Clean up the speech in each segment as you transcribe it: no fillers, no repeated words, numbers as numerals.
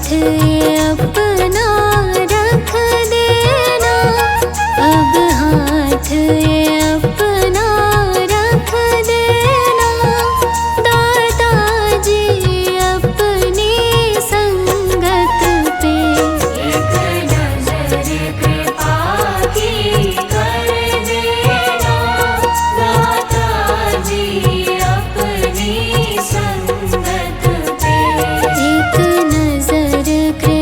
हाथ ये अपना रख देना, अब हाथ ये अपना रख देना। दादाजी अपनी संगत पे एक नजर कृपा की कर देना। दादाजी अपनी संगत पे एक नजर कृपा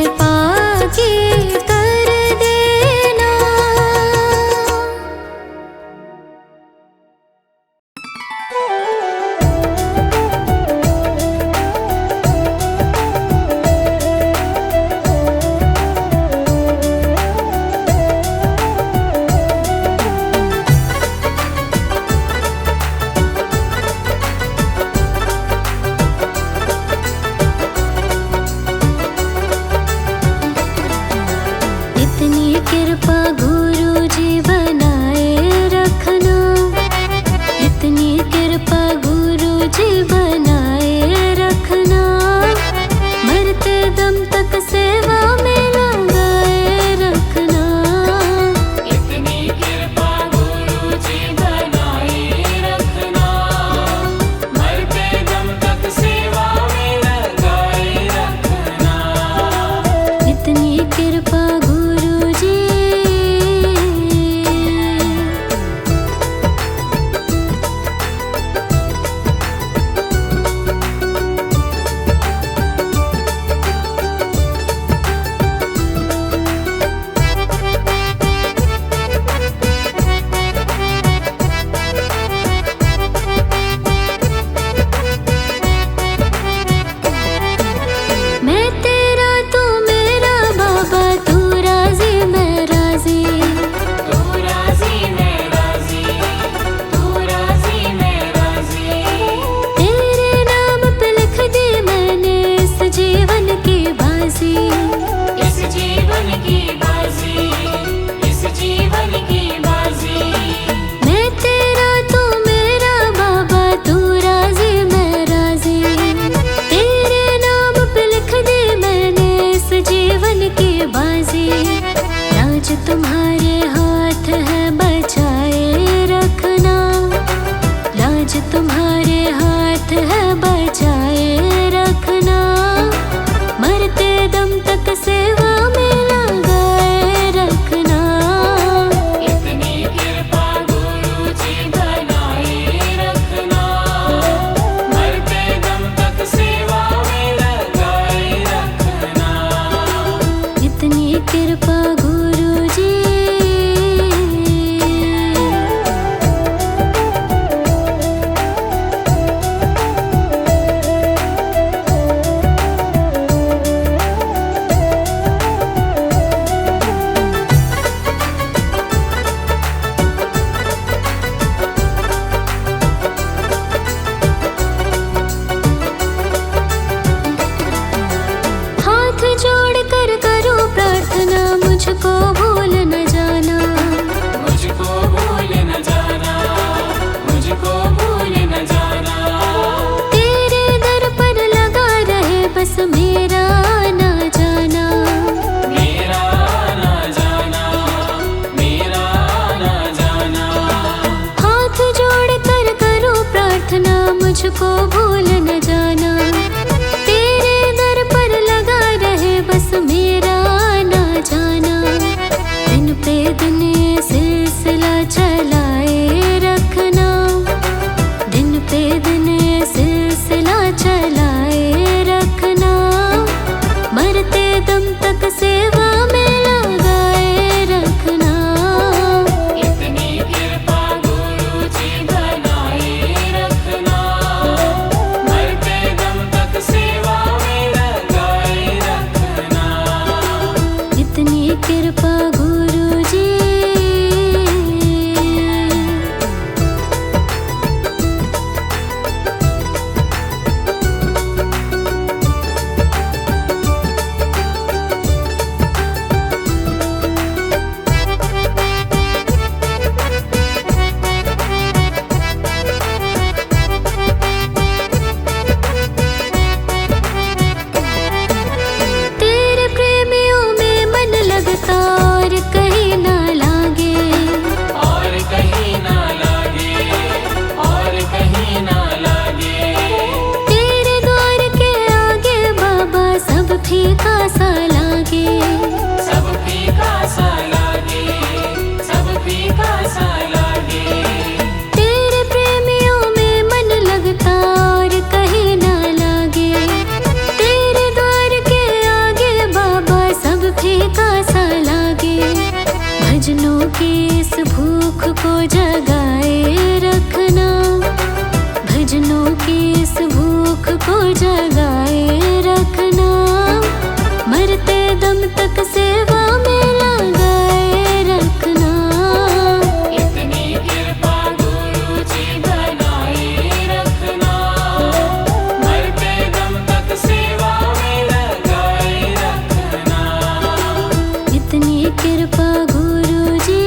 फीका सा लागे, सब फीका सा लागे, सब फीका सा लागे। तेरे प्रेमियों में मन लगता और कहीं ना लागे, तेरे द्वार के आगे बाबा सब फीका सा लागे। भजनों की इस भूख को जगाए रखना, भजनों की इस भूख को जगाए रखना, मरते दम तक सेवा में लगाए रखना। इतनी कृपा गुरु जी बनाए रखना, मरते दम तक सेवा में लगाए रखना। इतनी कृपा गुरु जी।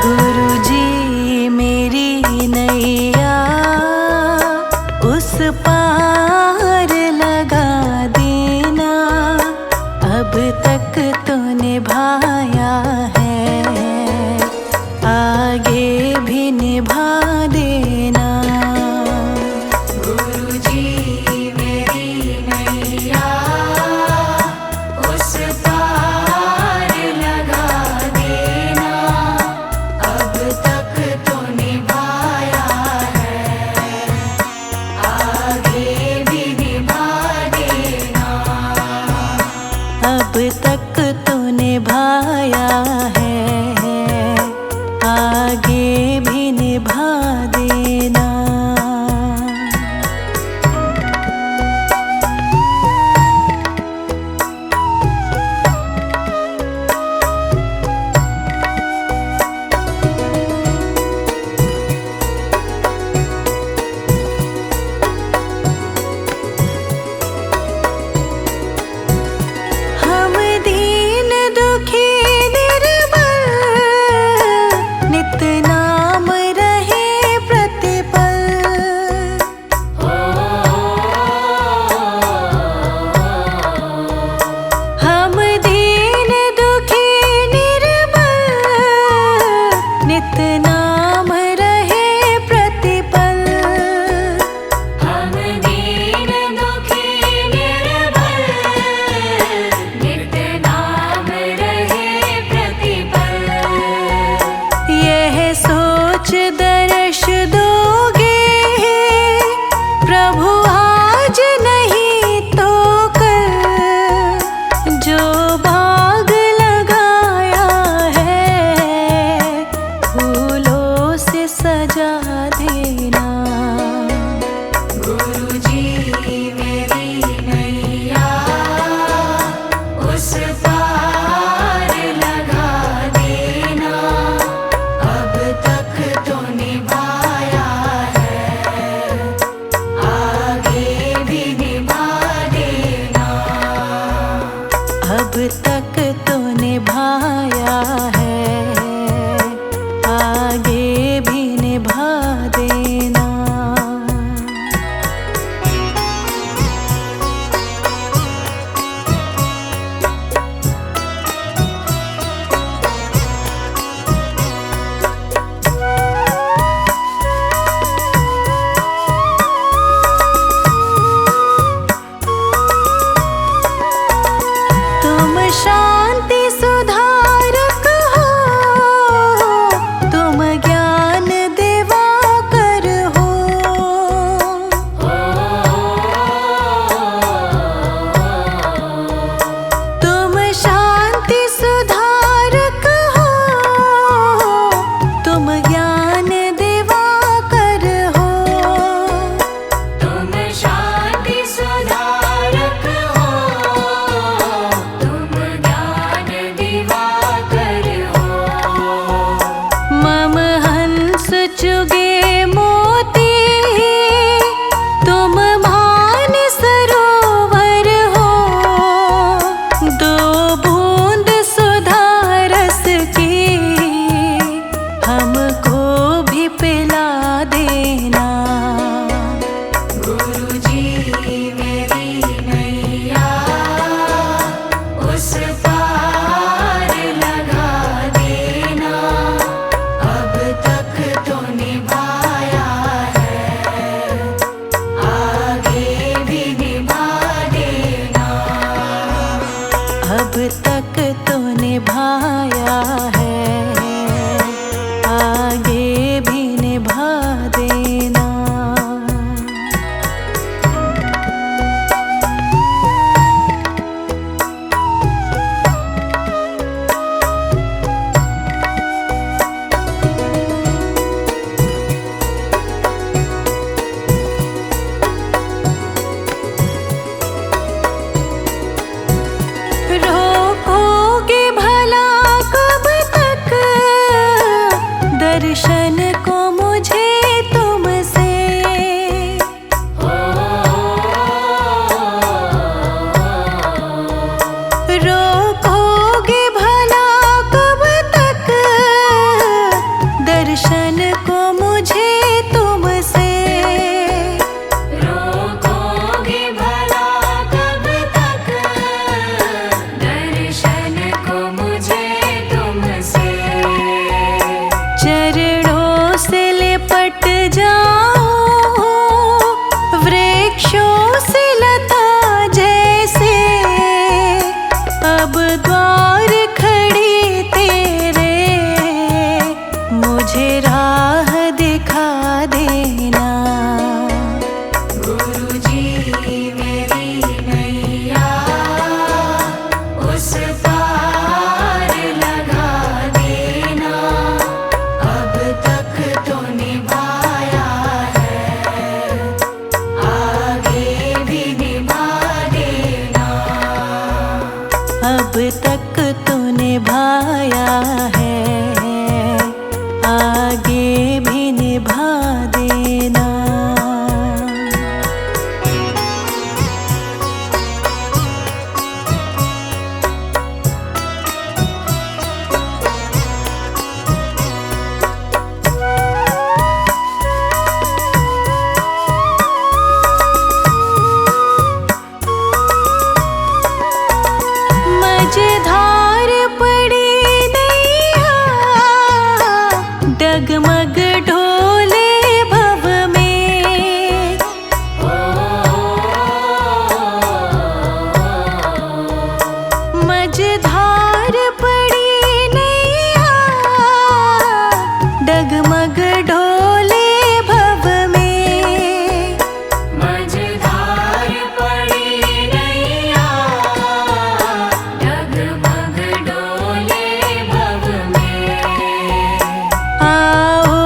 गुरुजी मेरी नैया उस पार लगा देना, अब तक तो निभाया है, आगे भी निभा देना। गुरुजी मेरी नैया उस पार लगा देना, अब तक तो निभाया है, आगे भी निभा देना। अब तक तो निभाया है, आगे भी निभा देना। हम दीन दुखी निर्बल, नित नाम रहे प्रतिपल। हम दीन दुखी निर्बल, नित नाम रहे प्रतिपल। हम दीन दुखी निर्बल, नित नाम रहे प्रतिपल। यह सोच दर्श दोगे प्रभु आज नहीं तो कल, जो बाग लगाया है फूलों से सजा देना। गुरुजी मेरी नैया उस पार लगा देना, अब तक तो निभाया है, आगे भी निभा देना। अब तक तो निभाया है, आगे भी निभा देना। तुम शांति सुधारक हो, अब तक तो निभाया है, आगे भी निभा देना। रोकोगे भला कब तक दर्शन को मुझे तुमसे? रोकोगे भला कब तक दर्शन को मुझे तुमसे? रोकोगे भला कब तक दर्शन को मुझे तुमसे? चरणों से लिपट जाऊं वृक्षों से लता जैसे, अब द्वार खड़ी तेरे मुझे राह दिखा देना। गुरुजी मेरी नैया उस पार लगा देना, अब तक तो निभाया है, आगे भी निभा देना। अब तक तो निभाया है, आगे भी निभा देना। मझधार पड़ी नैया डगमग ढोले भव में, मझधार पड़ी नैया डगमग ढोले भव में। मझधार पड़ी नैया डगमग डोले भव में। आओ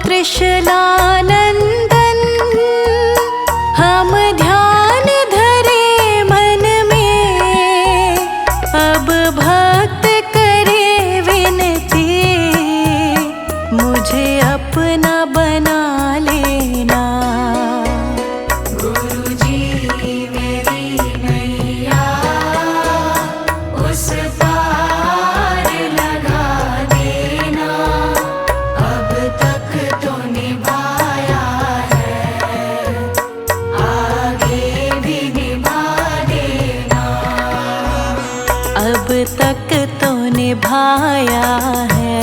त्रिशलानंदन हम ध्यान धरे मन में, अब भक्त करे विनती मुझे अपना बना लेना। गुरुजी मेरी नैया उस पार लगा देना, अब तक तो निभाया है, आगे भी निभा देना। अब तक तो निभाया है,